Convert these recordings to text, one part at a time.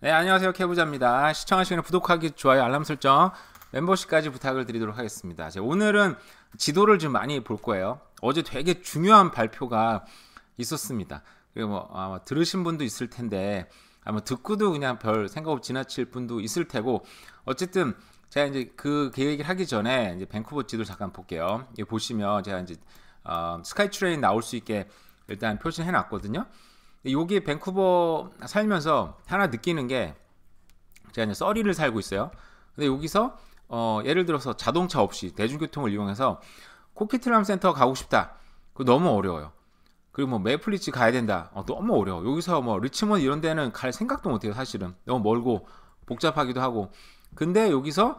네, 안녕하세요. 케부자입니다. 시청하시는 구독하기, 좋아요, 알람 설정, 멤버십까지 부탁을 드리도록 하겠습니다. 오늘은 지도를 좀 많이 볼 거예요. 어제 되게 중요한 발표가 있었습니다. 그리고 아마 들으신 분도 있을 텐데, 아마 듣고도 그냥 별 생각 없이 지나칠 분도 있을 테고, 어쨌든 제가 이제 그 계획을 하기 전에 이제 밴쿠버 지도를 잠깐 볼게요. 여기 보시면 제가 이제 스카이트레인 나올 수 있게 일단 표시해 놨거든요. 여기 밴쿠버 살면서 하나 느끼는 게, 제가 이제 서리를 살고 있어요. 근데 여기서 예를 들어서 자동차 없이 대중교통을 이용해서 코키트람 센터 가고 싶다. 그거 너무 어려워요. 그리고 뭐 메이플리츠 가야 된다. 너무 어려워. 여기서 뭐 리치몬드 이런 데는 갈 생각도 못 해요, 사실은. 너무 멀고 복잡하기도 하고. 근데 여기서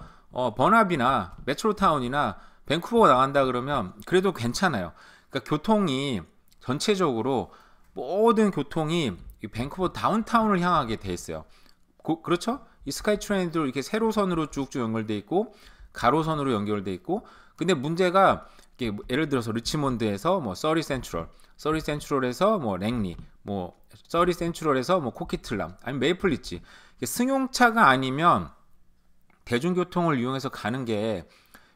버나비나 메트로타운이나 밴쿠버가 나간다 그러면 그래도 괜찮아요. 그러니까 교통이 전체적으로 모든 교통이 이 밴쿠버 다운타운을 향하게 돼 있어요. 그렇죠? 이 스카이트레인도 이렇게 세로선으로 쭉쭉 연결돼 있고 가로선으로 연결돼 있고, 근데 문제가 예를 들어서 리치몬드에서 뭐 서리 센트럴, 서리 센트럴에서 뭐 랭리, 뭐 서리 센트럴에서 뭐 코키틀람, 아니면 메이플리치, 승용차가 아니면 대중교통을 이용해서 가는 게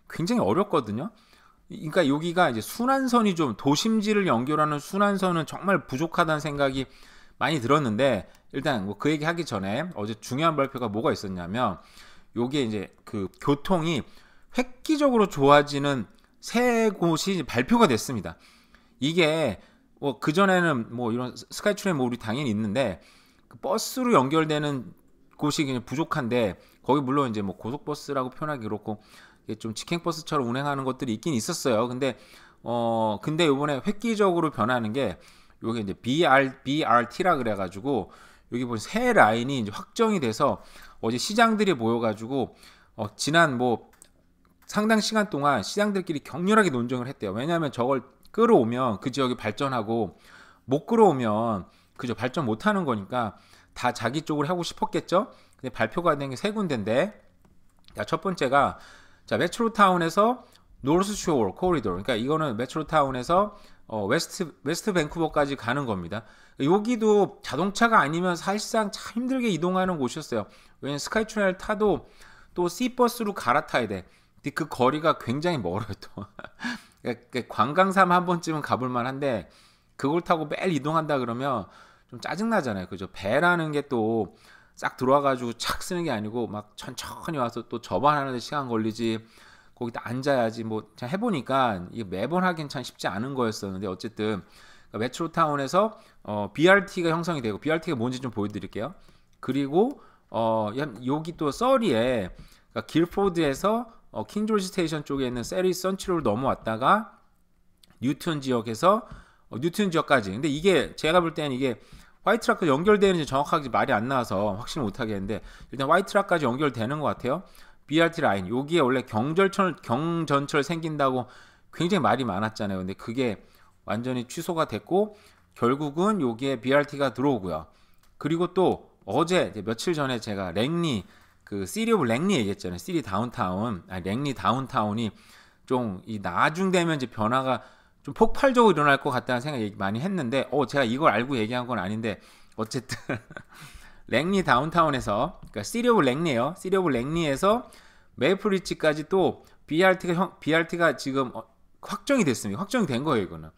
굉장히 어렵거든요. 그러니까 여기가 이제 순환선이 좀, 도심지를 연결하는 순환선은 정말 부족하다는 생각이 많이 들었는데, 일단 뭐 그 얘기 하기 전에 어제 중요한 발표가 뭐가 있었냐면, 요게 이제 그 교통이 획기적으로 좋아지는 세 곳이 발표가 됐습니다. 이게 뭐 그전에는 뭐 이런 스카이트레인 뭐 우리 당연히 있는데, 그 버스로 연결되는 곳이 그냥 부족한데, 거기 물론 이제 뭐 고속버스라고 표현하기 그렇고 좀 직행버스처럼 운행하는 것들이 있긴 있었어요. 근데 요번에 획기적으로 변하는 게 요게 이제 BRT라 그래가지고, 여기 보면 새 라인이 이제 확정이 돼서 어제 시장들이 모여가지고 지난 뭐 상당 시간 동안 시장들끼리 격렬하게 논쟁을 했대요. 왜냐하면 저걸 끌어오면 그 지역이 발전하고, 못 끌어오면 그저 발전 못하는 거니까 다 자기 쪽으로 하고 싶었겠죠. 근데 발표가 된 게 세 군데인데, 첫 번째가 메트로타운에서 노스 쇼어 코리도, 그러니까 이거는 메트로타운에서 웨스트 밴쿠버까지 가는 겁니다. 여기도 자동차가 아니면 사실상 참 힘들게 이동하는 곳이었어요. 왜냐면 스카이트레인을 타도 또 C버스로 갈아타야 돼. 근데 그 거리가 굉장히 멀어요, 또. 그러니까 관광삼 한 번쯤은 가볼 만한데, 그걸 타고 매일 이동한다 그러면 좀 짜증나잖아요. 그죠? 배라는 게 또 싹 들어와가지고 착 쓰는 게 아니고, 막 천천히 와서 또 접안하는데 시간 걸리지. 거기다 앉아야지. 뭐 해보니까 이게 매번 하긴 참 쉽지 않은 거였었는데, 어쨌든 그러니까 메트로타운에서 BRT가 형성이 되고, BRT가 뭔지 좀 보여드릴게요. 그리고 여기 또 서리에, 그러니까 길포드에서 킹조지 스테이션 쪽에 있는 세리 선치로를 넘어왔다가 뉴튼 지역에서 뉴튼 지역까지. 근데 이게 제가 볼 때는 이게 화이트락과 연결되는지 정확하게 말이 안 나와서 확신 못 하겠는데, 일단 화이트락까지 연결되는 것 같아요. BRT 라인, 여기에 원래 경전철 생긴다고 굉장히 말이 많았잖아요. 근데 그게 완전히 취소가 됐고, 결국은 여기에 BRT가 들어오고요. 그리고 또 어제 며칠 전에 제가 랭리, 그 시리 오브 랭리 얘기했잖아요. 시리 다운타운, 랭리 다운타운이 좀 이 나중되면 이제 변화가 좀 폭발적으로 일어날 것 같다는 생각 많이 했는데, 제가 이걸 알고 얘기한 건 아닌데, 어쨌든 랭리 다운타운에서, 그러니까 시리 오브 랭리예요. 시리 오브 랭리에서 메이플리치까지 또 BRT가 지금 확정이 됐습니다. 확정이 된 거예요, 이거는.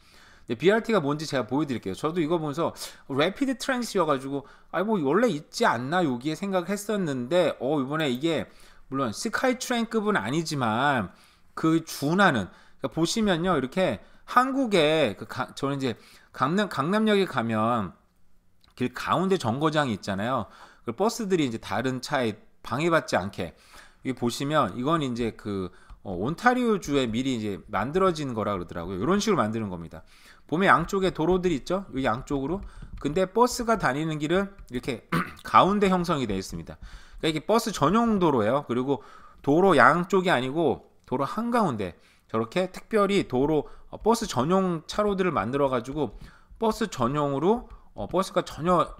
BRT가 뭔지 제가 보여드릴게요. 저도 이거 보면서 래피드 트랜스여가지고, 뭐 원래 있지 않나 여기에 생각했었는데, 이번에 이게 물론 스카이트레인급은 아니지만 그 준하는, 그러니까 보시면요, 이렇게 한국에 저는 이제 강남역에 가면 길 가운데 정거장이 있잖아요. 그 버스들이 이제 다른 차에 방해받지 않게, 여기 보시면 이건 이제 그 온타리오 주에 미리 이제 만들어진 거라 그러더라고요. 이런 식으로 만드는 겁니다. 보면 양쪽에 도로들이 있죠. 이 양쪽으로. 근데 버스가 다니는 길은 이렇게 가운데 형성이 되어 있습니다. 그러니까 이게 버스 전용 도로예요. 그리고 도로 양쪽이 아니고 도로 한가운데 저렇게 특별히 도로 버스 전용 차로들을 만들어 가지고, 버스 전용으로 버스가 전혀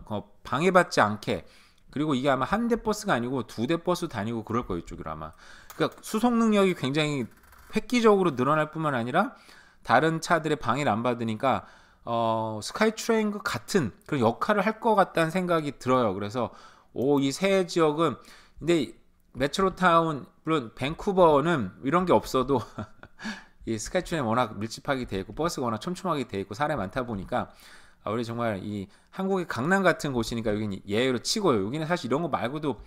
방해받지 않게, 그리고 이게 아마 한 대 버스가 아니고 두 대 버스 다니고 그럴 거예요, 이쪽으로 아마. 그러니까 수송 능력이 굉장히 획기적으로 늘어날 뿐만 아니라 다른 차들의 방해를 안 받으니까 스카이트레인과 같은 그런 역할을 할 것 같다는 생각이 들어요. 그래서 이 세 지역은 근데 메트로타운 물론 밴쿠버는 이런 게 없어도 이 스카이트레인 워낙 밀집하게 돼 있고 버스가 워낙 촘촘하게 돼 있고 사람이 많다 보니까 우리 정말 이 한국의 강남 같은 곳이니까 여기는 예외로 치고요. 여기는 사실 이런 거 말고도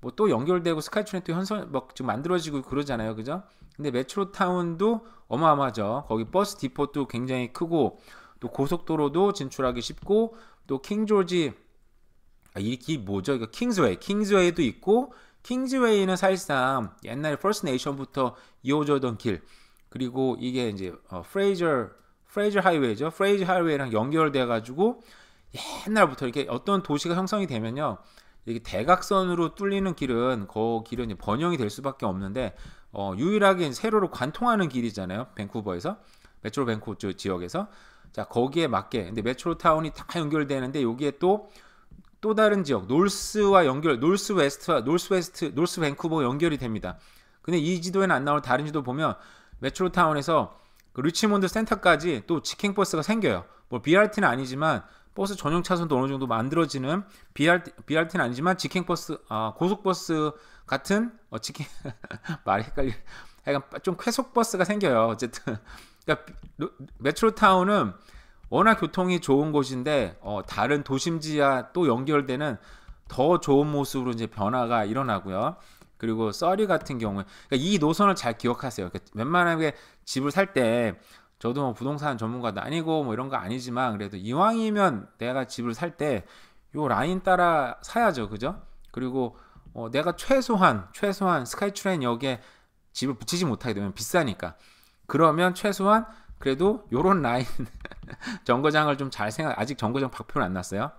뭐 또 연결되고 스카이트레인 또 현선 막 지금 만들어지고 그러잖아요, 그죠? 근데 메트로타운도 어마어마하죠. 거기 버스 디포도 굉장히 크고 또 고속도로도 진출하기 쉽고 또 킹조지 이게 뭐죠? 이거 킹즈웨이도 있고 킹즈웨이는 사실상 옛날에 퍼스트 네이션부터 이어져던 길 그리고 이게 이제 프레이저 하이웨이죠. 프레이저 하이웨이랑 연결돼 가지고 옛날부터 이렇게 어떤 도시가 형성이 되면요. 이게 대각선으로 뚫리는 길은 그 길은 이제 번영이 될 수밖에 없는데 유일하게 세로로 관통하는 길이잖아요. 밴쿠버에서 메트로 밴쿠버 지역에서 자 거기에 맞게 근데 메트로타운이 다 연결되는데 여기에 또 다른 지역 노스와 연결 노스 밴쿠버 연결이 됩니다. 근데 이 지도에는 안 나올 다른 지도 보면 메트로타운에서 그 리치몬드 센터까지 또 직행버스가 생겨요. 뭐 BRT는 아니지만 버스 전용 차선도 어느 정도 만들어지는 BRT는 아니지만 직행버스 고속버스 같은 직행 말이 헷갈리 약간 좀 쾌속버스가 생겨요. 어쨌든 그러니까 메트로타운은 워낙 교통이 좋은 곳인데 다른 도심지와 또 연결되는 더 좋은 모습으로 이제 변화가 일어나고요. 그리고 서리 같은 경우에 그러니까 이 노선을 잘 기억하세요. 그러니까 웬만하게 집을 살 때 저도 뭐 부동산 전문가도 아니고 뭐 이런 거 아니지만 그래도 이왕이면 내가 집을 살 때 요 라인 따라 사야죠, 그죠? 그리고 내가 최소한 스카이트레인역에 집을 붙이지 못하게 되면 비싸니까 그러면 최소한 그래도 요런 라인 정거장을 좀 잘 아직 정거장 발표는 안 났어요.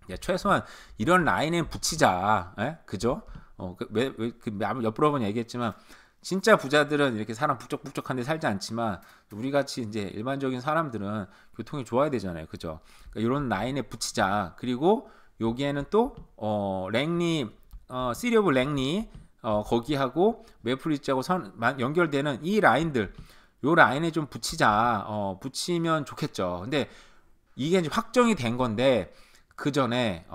야, 최소한 이런 라인에 붙이자, 그죠? 옆으로 한번 얘기했지만 진짜 부자들은 이렇게 사람 북적북적한 데 살지 않지만 우리 같이 이제 일반적인 사람들은 교통이 좋아야 되잖아요, 그죠? 그러니까 이런 라인에 붙이자. 그리고 여기에는 또 랭리 시리 오브 랭리 거기하고 메이플리츠하고 연결되는 이 라인들 요 라인에 좀 붙이자. 붙이면 좋겠죠. 근데 이게 이제 확정이 된 건데 그 전에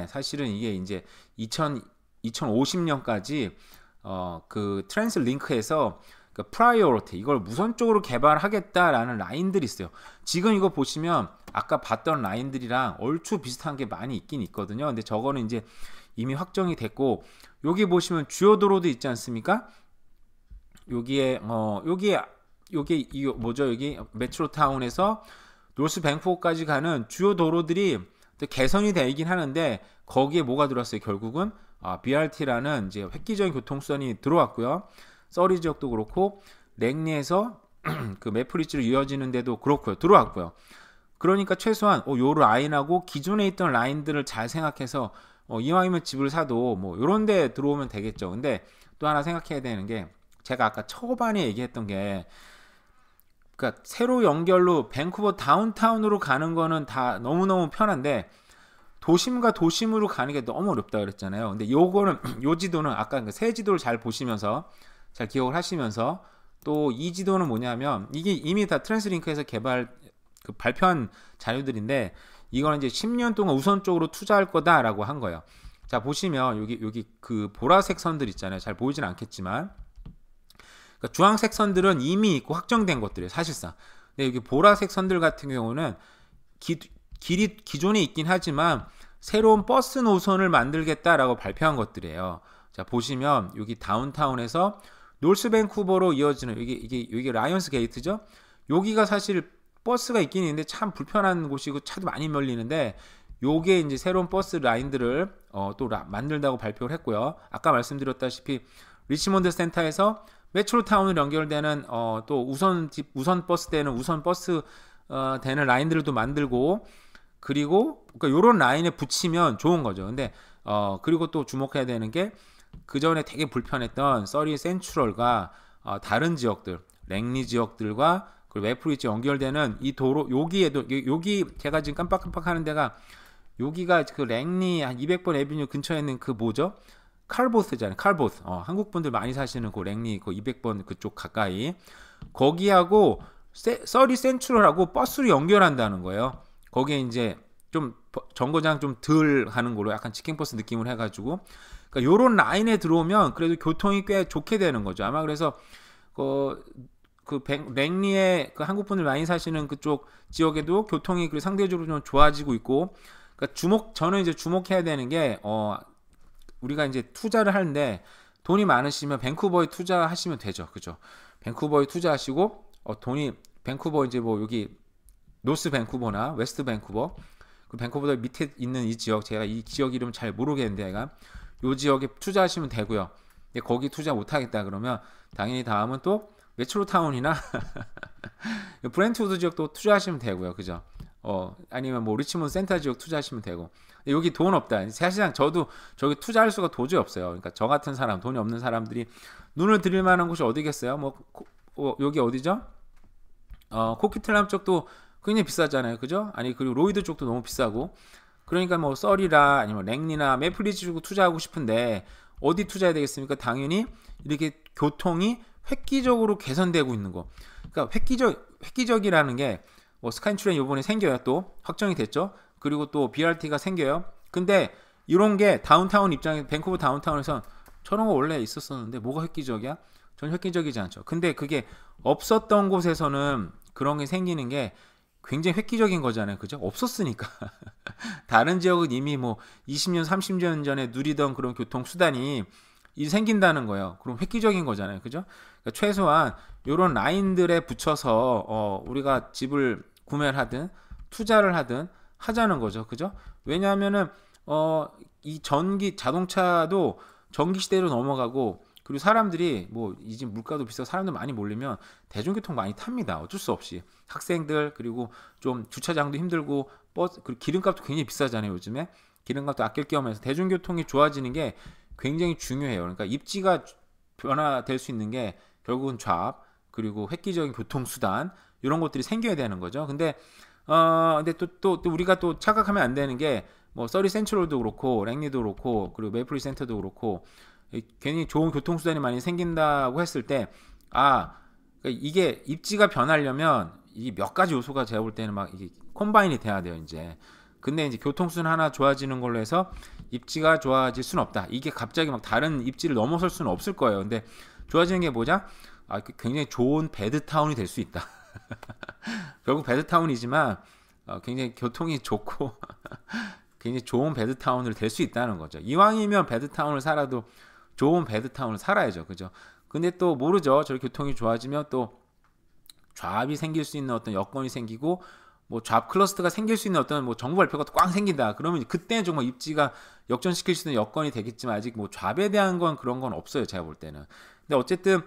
사실은 이게 이제 2050년까지 그 트랜스링크에서 그 프라이어리티 이걸 무선적으로 개발하겠다라는 라인들이 있어요. 지금 이거 보시면 아까 봤던 라인들이랑 얼추 비슷한 게 많이 있긴 있거든요. 근데 저거는 이제 이미 확정이 됐고 여기 보시면 주요 도로도 있지 않습니까? 여기에 이거 뭐죠? 여기 메트로타운에서 노스 밴쿠버까지 가는 주요 도로들이 개선이 되긴 하는데 거기에 뭐가 들어왔어요? 결국은 BRT라는 이제 획기적인 교통수단이 들어왔고요. 서리 지역도 그렇고 랭리에서 그 메이플리츠로 이어지는 데도 그렇고요. 들어왔고요. 그러니까 최소한 요 라인하고 기존에 있던 라인들을 잘 생각해서 이왕이면 집을 사도 뭐 요런 데 들어오면 되겠죠. 근데 또 하나 생각해야 되는 게 제가 아까 초반에 얘기했던 게 그러니까 세로 연결로 밴쿠버 다운타운으로 가는 거는 다 너무너무 편한데 도심과 도심으로 가는 게 너무 어렵다 그랬잖아요. 근데 요거는 요 지도는 아까 그 새 지도를 잘 보시면서 잘 기억을 하시면서 또 이 지도는 뭐냐면 이게 이미 다 트랜스링크에서 발표한 자료들인데 이거는 이제 10년 동안 우선적으로 투자할 거다라고 한 거예요. 자 보시면 여기 그 보라색 선들 있잖아요. 잘 보이진 않겠지만 그러니까 주황색 선들은 이미 있고 확정된 것들이에요. 사실상. 근데 여기 보라색 선들 같은 경우는 길이 기존에 있긴 하지만 새로운 버스 노선을 만들겠다라고 발표한 것들이에요. 자 보시면 여기 다운타운에서 노스 밴쿠버로 이어지는 이게 라이언스 게이트죠. 여기가 사실 버스가 있긴 있는데 참 불편한 곳이고 차도 많이 몰리는데 요게 이제 새로운 버스 라인들을 또 만들다고 발표를 했고요. 아까 말씀드렸다시피 리치몬드 센터에서 메트로타운으로 연결되는 또 우선 버스 되는 라인들도 만들고 그리고 그러니까 요런 라인에 붙이면 좋은 거죠. 근데 그리고 또 주목해야 되는 게 그 전에 되게 불편했던 서리 센트럴과 다른 지역들, 랭리 지역들과 그리고 메이플리츠 연결되는 이 도로 여기 제가 지금 깜빡깜빡하는 데가 여기가 그 랭리 한 200번 에비뉴 근처에 있는 그 뭐죠? 칼보스잖아요. 칼보스. 한국 분들 많이 사시는 그 랭리 그 200번 그쪽 가까이 거기하고 서리 센트럴하고 버스로 연결한다는 거예요. 거기에 이제 좀 정거장 좀 덜 하는 걸로 약간 치킨버스 느낌으로 해가지고, 그러니까 요런 라인에 들어오면 그래도 교통이 꽤 좋게 되는 거죠. 아마 그래서 랭리에 그 한국 분들 많이 사시는 그쪽 지역에도 교통이 그 상대적으로 좀 좋아지고 있고, 그러니까 저는 이제 주목해야 되는 게 우리가 이제 투자를 하는데 돈이 많으시면 밴쿠버에 투자하시면 되죠, 그죠? 밴쿠버에 투자하시고 돈이 밴쿠버 이제 뭐 여기 노스 밴쿠버나 웨스트 밴쿠버, 그 밴쿠버 밑에 있는 이 지역, 제가 이 지역 이름 잘 모르겠는데 제가 요 지역에 투자하시면 되고요. 근데 거기 투자 못하겠다 그러면 당연히 다음은 또 메트로타운이나 브렌트우드 지역도 투자하시면 되고요, 그죠? 아니면 뭐 리치몬드 센터 지역 투자하시면 되고. 여기 돈 없다. 사실상 저도 저기 투자할 수가 도저히 없어요. 그러니까 저 같은 사람, 돈이 없는 사람들이 눈을 들일 만한 곳이 어디겠어요? 여기 어디죠? 코키틀람 쪽도 굉장히 비싸잖아요, 그죠? 아니 그리고 로이드 쪽도 너무 비싸고. 그러니까 뭐 썰이라 아니면 랭리나 메플리지 주고 투자하고 싶은데 어디 투자해야 되겠습니까? 당연히 이렇게 교통이 획기적으로 개선되고 있는 거. 그러니까 획기적이라는 게 뭐 스카이트레인 요번에 생겨요. 또 확정이 됐죠. 그리고 또 BRT가 생겨요. 근데 이런 게 다운타운 입장에 밴쿠버 다운타운에서 저런 거 원래 있었었는데 뭐가 획기적이야? 전 획기적이지 않죠. 근데 그게 없었던 곳에서는 그런 게 생기는 게 굉장히 획기적인 거잖아요. 그죠? 없었으니까. 다른 지역은 이미 뭐 20년, 30년 전에 누리던 그런 교통수단이 생긴다는 거예요. 그럼 획기적인 거잖아요. 그죠? 그러니까 최소한 이런 라인들에 붙여서 우리가 집을 구매를 하든 투자를 하든 하자는 거죠. 그죠? 왜냐하면은 이 자동차도 전기 시대로 넘어가고, 그리고 사람들이 뭐 이제 물가도 비싸고 사람들 많이 몰리면 대중교통 많이 탑니다. 어쩔 수 없이. 학생들, 그리고 좀 주차장도 힘들고 버스, 그리고 기름값도 굉장히 비싸잖아요, 요즘에. 기름값도 아낄 겸해서 대중교통이 좋아지는 게 굉장히 중요해요. 그러니까 입지가 변화될 수 있는 게 결국은 좌합, 그리고 획기적인 교통수단, 이런 것들이 생겨야 되는 거죠. 근데 또 우리가 또 착각하면 안 되는 게 뭐 서리 센트럴도 그렇고 랭리도 그렇고 그리고 메이플리 센터도 그렇고 괜히 좋은 교통수단이 많이 생긴다고 했을 때 그러니까 이게 입지가 변하려면 이 몇 가지 요소가 제가 볼 때는 막 이게 콤바인이 돼야 돼요, 이제. 근데 이제 교통수단 하나 좋아지는 걸로 해서 입지가 좋아질 수는 없다. 이게 갑자기 막 다른 입지를 넘어설 수는 없을 거예요. 근데 좋아지는 게 뭐죠? 굉장히 좋은 배드타운이 될 수 있다. 결국 배드타운이지만 굉장히 교통이 좋고 굉장히 좋은 배드타운을 될 수 있다는 거죠. 이왕이면 배드타운을 살아도 좋은 배드타운을 살아야죠, 그죠? 근데 또 모르죠. 저렇게 교통이 좋아지면 또 좌합이 생길 수 있는 어떤 여건이 생기고, 뭐 좌합 클러스터가 생길 수 있는 어떤 뭐 정부 발표가 또 꽝 생긴다. 그러면 그때 정말 입지가 역전시킬 수 있는 여건이 되겠지만 아직 뭐 좌합에 대한 건 그런 건 없어요, 제가 볼 때는. 근데 어쨌든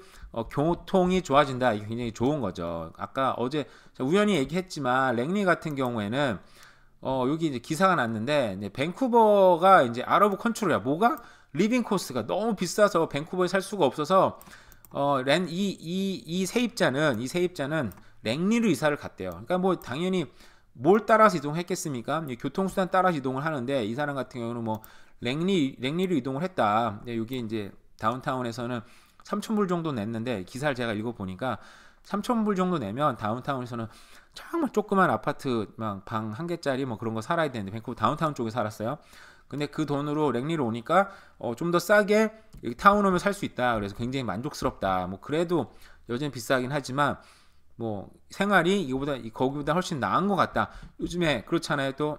교통이 좋아진다. 이게 굉장히 좋은 거죠. 아까 어제 우연히 얘기했지만 랭리 같은 경우에는 여기 이제 기사가 났는데 이제 밴쿠버가 이제 아웃 오브 컨트롤이야. 뭐가? 리빙 코스트가 너무 비싸서 밴쿠버에 살 수가 없어서 이 세입자는 랭리로 이사를 갔대요. 그러니까 뭐 당연히 뭘 따라서 이동했겠습니까? 교통수단 따라서 이동을 하는데 이 사람 같은 경우는 뭐 랭리로 이동을 했다. 근데 여기 이제 다운타운에서는 3,000불 정도 냈는데 기사를 제가 읽어보니까 3,000불 정도 내면 다운타운에서는 정말 조그만 아파트 방 한 개짜리 뭐 그런 거 살아야 되는데 밴쿠버 다운타운 쪽에 살았어요. 근데 그 돈으로 랭리로 오니까 좀 더 싸게 여기 타운홈을 살 수 있다. 그래서 굉장히 만족스럽다. 뭐 그래도 여전히 비싸긴 하지만 뭐 생활이 거기보다 훨씬 나은 것 같다. 요즘에 그렇잖아요. 또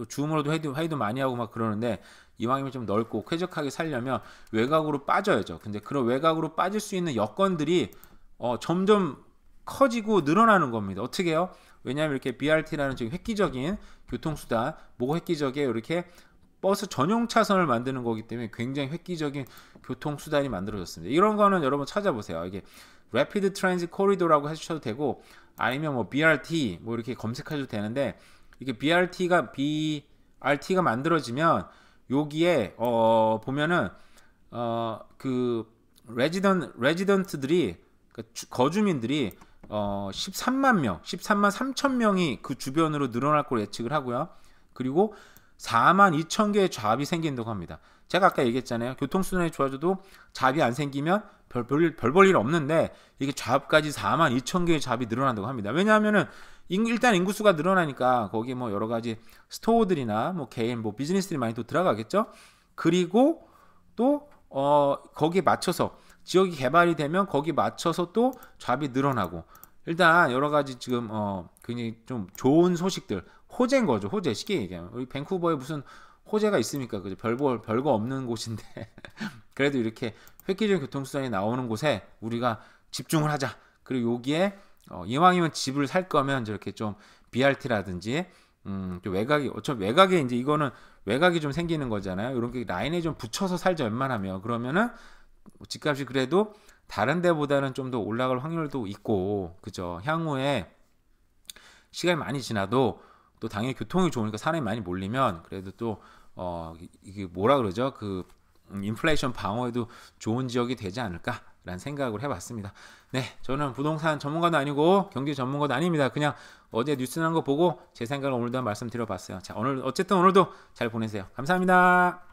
줌으로도 회의도 많이 하고 막 그러는데 이왕이면 좀 넓고 쾌적하게 살려면 외곽으로 빠져야죠. 근데 그런 외곽으로 빠질 수 있는 여건들이 점점 커지고 늘어나는 겁니다. 어떻게 해요? 왜냐하면 이렇게 BRT라는 지금 획기적인 교통수단, 뭐가 획기적이에요? 이렇게 버스 전용 차선을 만드는 거기 때문에 굉장히 획기적인 교통수단이 만들어졌습니다. 이런 거는 여러분 찾아보세요. 이게 Rapid Transit Corridor라고 하셔도 되고 아니면 뭐 BRT 뭐 이렇게 검색하셔도 되는데 이게 BRT가 만들어지면 여기에 보면은 그 레지던트들이 거주민들이 13만 3천 명이 그 주변으로 늘어날 걸 예측을 하고요. 그리고 4만 2천 개의 좌합이 생긴다고 합니다. 제가 아까 얘기했잖아요. 교통수단이 좋아져도 좌합이 안 생기면 별 볼 일 없는데 이게 좌합까지 4만 2천 개의 좌합이 늘어난다고 합니다. 왜냐하면은 일단 인구수가 늘어나니까 거기 뭐 여러 가지 스토어들이나 뭐 개인 뭐 비즈니스들이 많이 또 들어가겠죠. 그리고 또 거기에 맞춰서 지역이 개발이 되면 거기 맞춰서 또 잡이 늘어나고 일단 여러 가지 지금 굉장히 좀 좋은 소식들 호재인 거죠. 호재 쉽게 얘기하면 우리 밴쿠버에 무슨 호재가 있습니까? 그죠? 별거 없는 곳인데 그래도 이렇게 획기적인 교통수단이 나오는 곳에 우리가 집중을 하자. 그리고 여기에 이왕이면 집을 살 거면 저렇게 좀 BRT라든지 좀 외곽이 어차피 외곽에 이제 이거는 외곽이 좀 생기는 거잖아요. 이런 게 라인에 좀 붙여서 살자 웬만하면 그러면은 집값이 그래도 다른 데보다는 좀 더 올라갈 확률도 있고 그죠. 향후에 시간이 많이 지나도 또 당연히 교통이 좋으니까 사람이 많이 몰리면 그래도 또 이게 뭐라 그러죠? 그 인플레이션 방어에도 좋은 지역이 되지 않을까라는 생각을 해봤습니다. 네, 저는 부동산 전문가도 아니고 경제 전문가도 아닙니다. 그냥 어제 뉴스 난 거 보고 제 생각을 오늘도 말씀드려봤어요. 자, 오늘도 잘 보내세요. 감사합니다.